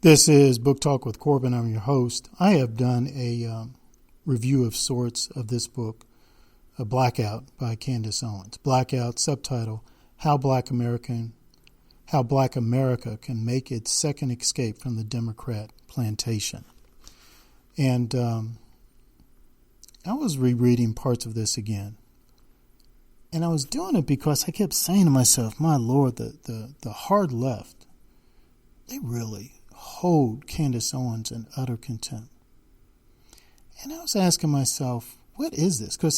This is Book Talk with Corbin. I'm your host. I have done a review of sorts of this book, Blackout by Candace Owens. Blackout, subtitle, How Black America Can Make Its Second Escape from the Democrat Plantation. And I was rereading parts of this again. And I was doing it because I kept saying to myself, my Lord, the hard left, they really hold Candace Owens in utter contempt. And I was asking myself, what is this? Because,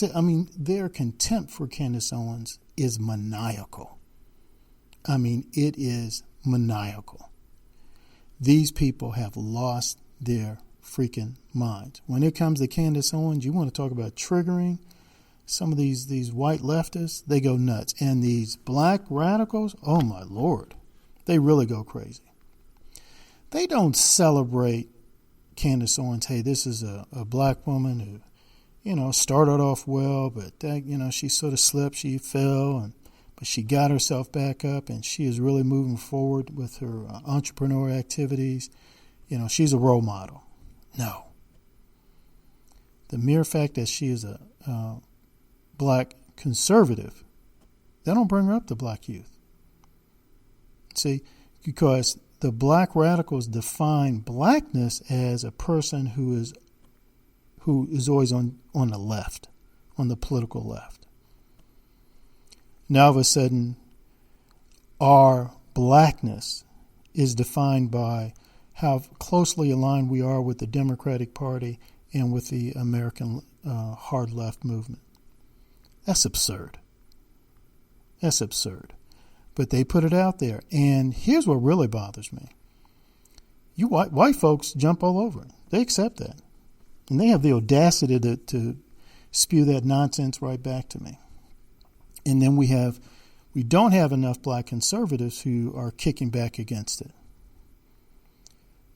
their contempt for Candace Owens is maniacal. It is maniacal. These people have lost their freaking minds. When it comes to Candace Owens, you want to talk about triggering some of these white leftists, they go nuts. And these black radicals, oh my Lord, they really go crazy. They don't celebrate Candace Owens. Hey, this is a black woman who, started off well, but she sort of slipped, she fell, but she got herself back up, and she is really moving forward with her entrepreneur activities. She's a role model. No. The mere fact that she is a black conservative, they don't bring her up to black youth. See, because the black radicals define blackness as a person who is always on the left, on the political left. Now, all of a sudden, our blackness is defined by how closely aligned we are with the Democratic Party and with the American hard left movement. That's absurd. That's absurd. But they put it out there. And here's what really bothers me. You white folks jump all over it. They accept that. And they have the audacity to spew that nonsense right back to me. And then we don't have enough black conservatives who are kicking back against it.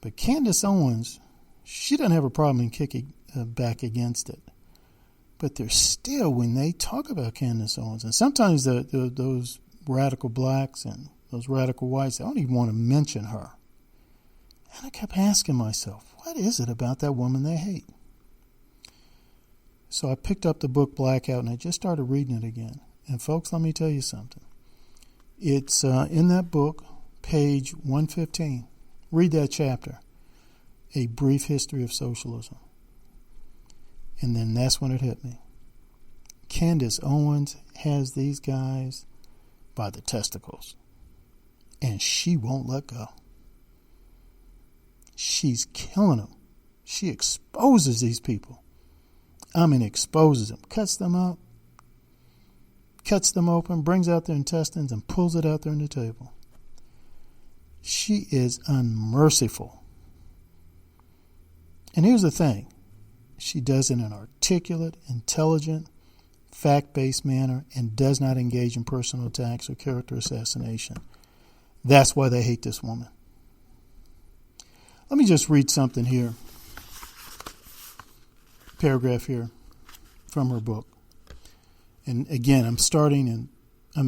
But Candace Owens, she doesn't have a problem in kicking back against it. But there's still, when they talk about Candace Owens, and sometimes those radical blacks and those radical whites, they don't even want to mention her. And I kept asking myself, what is it about that woman they hate? So I picked up the book Blackout and I just started reading it again. And folks, let me tell you something. It's in that book, page 115. Read that chapter, A Brief History of Socialism. And then that's when it hit me. Candace Owens has these guys by the testicles. And she won't let go. She's killing them. She exposes these people. Exposes them. Cuts them up. Cuts them open. Brings out their intestines and pulls it out there on the table. She is unmerciful. And here's the thing. She does it in an articulate, intelligent, fact-based manner and does not engage in personal attacks or character assassination. That's why they hate this woman. Let me just read something here. Paragraph here from her book. And again, I'm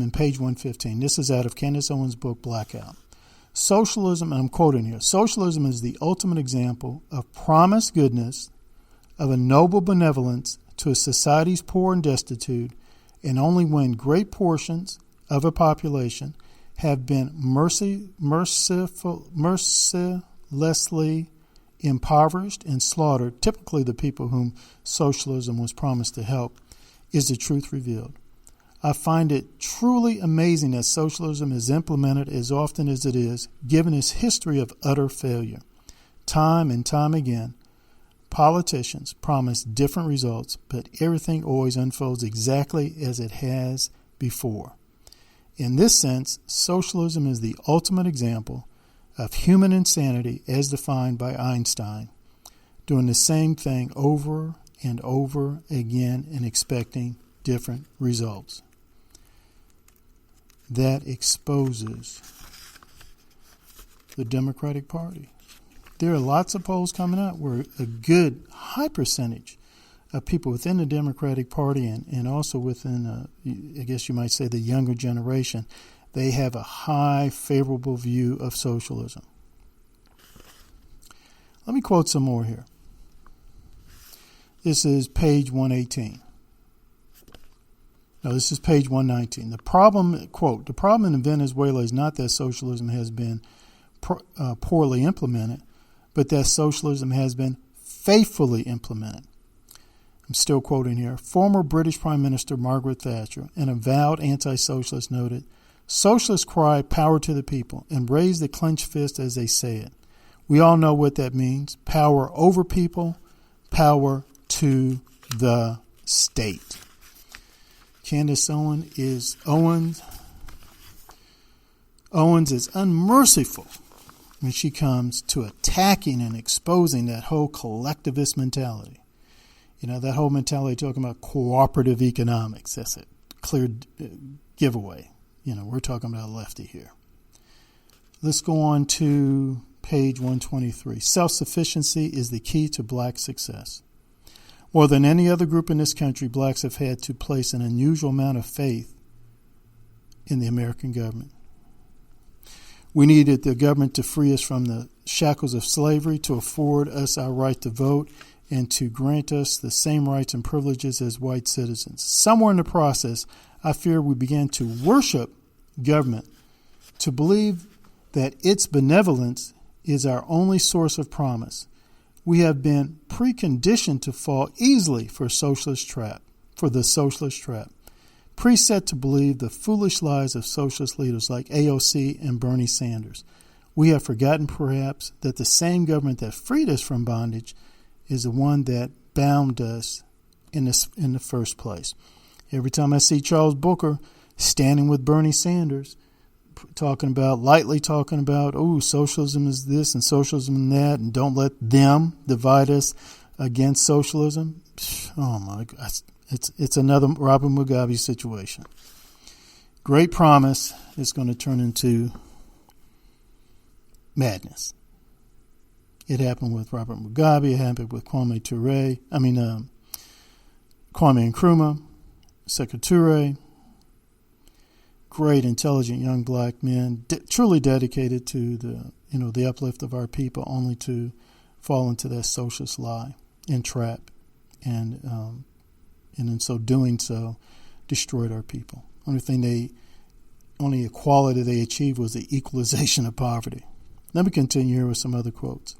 in page 115. This is out of Candace Owens' book, Blackout. Socialism, and I'm quoting here, socialism is the ultimate example of promised goodness, of a noble benevolence to a society's poor and destitute, and only when great portions of a population have been mercilessly impoverished and slaughtered, typically the people whom socialism was promised to help, is the truth revealed. I find it truly amazing that socialism is implemented as often as it is, given its history of utter failure. Time and time again, politicians promise different results, but everything always unfolds exactly as it has before. In this sense, socialism is the ultimate example of human insanity as defined by Einstein, doing the same thing over and over again and expecting different results. That exposes the Democratic Party. There are lots of polls coming out where a good high percentage of people within the Democratic Party and also within, I guess you might say, the younger generation, they have a high favorable view of socialism. Let me quote some more here. This is page 118. No, this is page 119. The problem, quote, the problem in Venezuela is not that socialism has been poorly implemented, but that socialism has been faithfully implemented. I'm still quoting here. Former British Prime Minister Margaret Thatcher, an avowed anti-socialist, noted, "Socialists cry power to the people and raise the clenched fist as they say it. We all know what that means. Power over people, power to the state." Candace Owens is unmerciful when she comes to attacking and exposing that whole collectivist mentality. You know, that whole mentality talking about cooperative economics. That's a clear giveaway. You know, we're talking about a lefty here. Let's go on to page 123. Self-sufficiency is the key to black success. More than any other group in this country, blacks have had to place an unusual amount of faith in the American government. We needed the government to free us from the shackles of slavery, to afford us our right to vote, and to grant us the same rights and privileges as white citizens. Somewhere in the process, I fear we began to worship government, to believe that its benevolence is our only source of promise. We have been preconditioned to fall easily for the socialist trap, preset to believe the foolish lies of socialist leaders like AOC and Bernie Sanders. We have forgotten, perhaps, that the same government that freed us from bondage is the one that bound us in the first place. Every time I see Charles Booker standing with Bernie Sanders, lightly talking about, oh, socialism is this and socialism is that, and don't let them divide us against socialism. Oh my God, it's another Robert Mugabe situation. Great promise is going to turn into madness. It happened with Robert Mugabe. It happened with Kwame Nkrumah, Sekou Touré. Great, intelligent young black men, truly dedicated to the uplift of our people, only to fall into that socialist lie and trap, and in so doing destroyed our people. Only equality they achieved was the equalization of poverty. Let me continue here with some other quotes.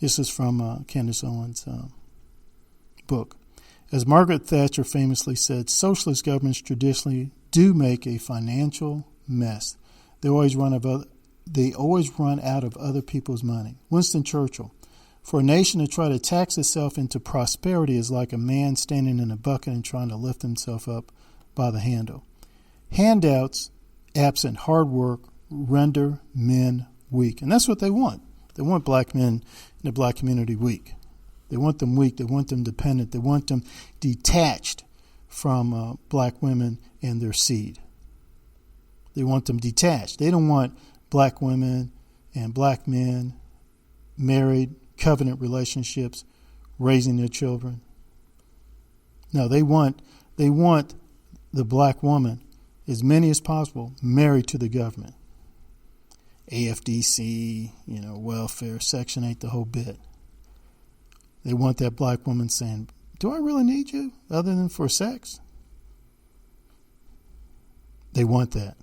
This is from Candace Owens' book. As Margaret Thatcher famously said, socialist governments traditionally do make a financial mess. They always run out of other people's money. Winston Churchill. For a nation to try to tax itself into prosperity is like a man standing in a bucket and trying to lift himself up by the handle. Handouts, absent hard work, render men weak. And that's what they want. They want black men in the black community weak. They want them weak. They want them dependent. They want them detached from black women and their seed. They want them detached. They don't want black women and black men married, covenant relationships, raising their children. No, they want the black woman, as many as possible, married to the government. AFDC, welfare, Section 8, the whole bit. They want that black woman saying, do I really need you other than for sex? They want that.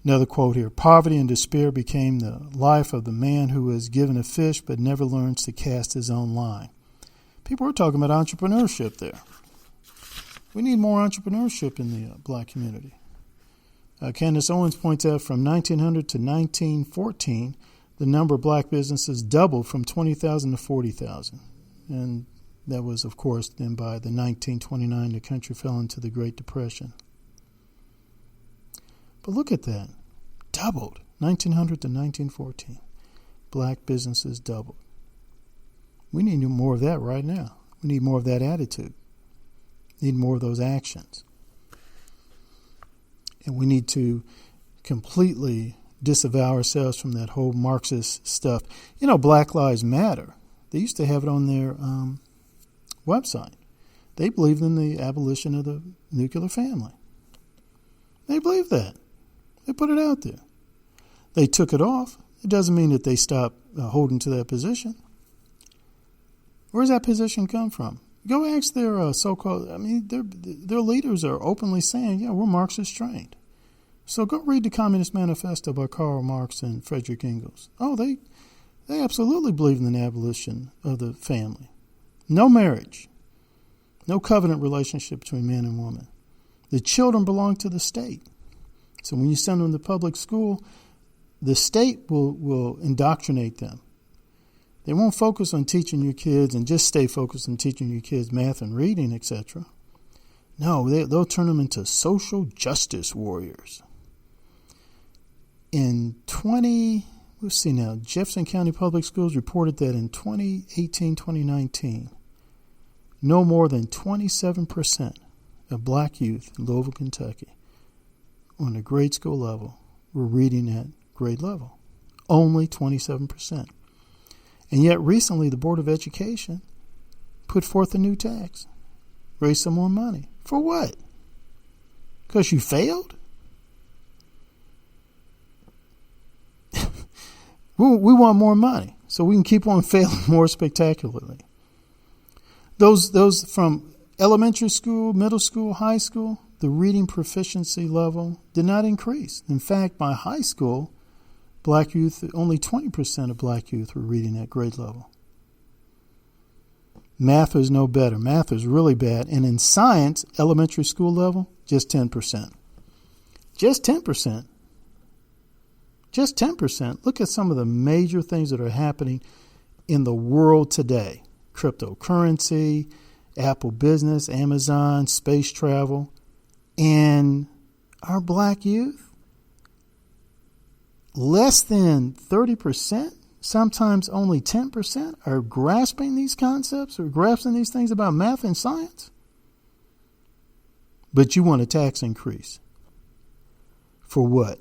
Another quote here. Poverty and despair became the life of the man who is given a fish but never learns to cast his own line. People are talking about entrepreneurship there. We need more entrepreneurship in the black community. Candace Owens points out from 1900 to 1914, the number of black businesses doubled from 20,000 to 40,000. And that was, of course, then by the 1929, the country fell into the Great Depression. But look at that. Doubled. 1900 to 1914. Black businesses doubled. We need more of that right now. We need more of that attitude. We need more of those actions. And we need to completely disavow ourselves from that whole Marxist stuff. Black Lives Matter. They used to have it on their website. They believed in the abolition of the nuclear family. They believed that. They put it out there. They took it off It doesn't mean that they stop holding to that position. Where's that position come from? Go ask their so-called, their leaders are openly saying, yeah, we're Marxist trained. So go read the Communist Manifesto by Karl Marx and Frederick Engels. Oh, they absolutely believe in the abolition of the family. No marriage. No covenant relationship between man and woman. The children belong to the state. So when you send them to public school, the state will indoctrinate them. They won't focus on teaching your kids and just stay focused on teaching your kids math and reading, etc. No, they'll turn them into social justice warriors. Jefferson County Public Schools reported that in 2018-2019, no more than 27% of black youth in Louisville, Kentucky, on the grade school level, were reading at grade level. Only 27%. And yet recently the Board of Education put forth a new tax. Raise some more money. For what? Because you failed? We want more money so we can keep on failing more spectacularly. Those from elementary school, middle school, high school, the reading proficiency level did not increase. In fact, by high school, black youth, only 20% of black youth were reading at grade level. Math is no better. Math is really bad. And in science, elementary school level, just 10%. Just 10%. Just 10%. Look at some of the major things that are happening in the world today. Cryptocurrency, Apple business, Amazon, space travel. And our black youth, less than 30%, sometimes only 10%, are grasping these concepts or grasping these things about math and science. But you want a tax increase. For what?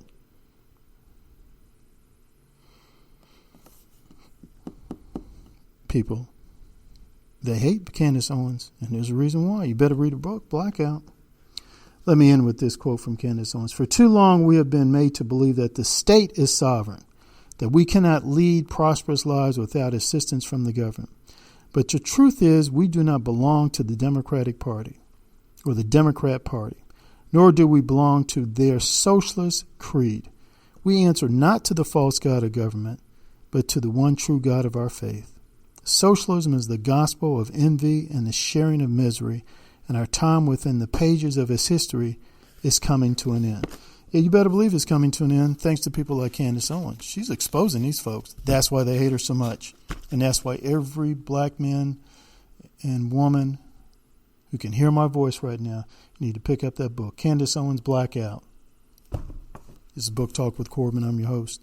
People, they hate Candace Owens, and there's a reason why. You better read her book, Blackout. Let me end with this quote from Candace Owens. For too long we have been made to believe that the state is sovereign, that we cannot lead prosperous lives without assistance from the government. But the truth is we do not belong to the Democratic Party or the Democrat Party, nor do we belong to their socialist creed. We answer not to the false god of government, but to the one true God of our faith. Socialism is the gospel of envy and the sharing of misery, and our time within the pages of its history is coming to an end. Yeah, you better believe it's coming to an end thanks to people like Candace Owens. She's exposing these folks. That's why they hate her so much. And that's why every black man and woman who can hear my voice right now need to pick up that book, Candace Owens, Blackout. This is Book Talk with Corbin. I'm your host.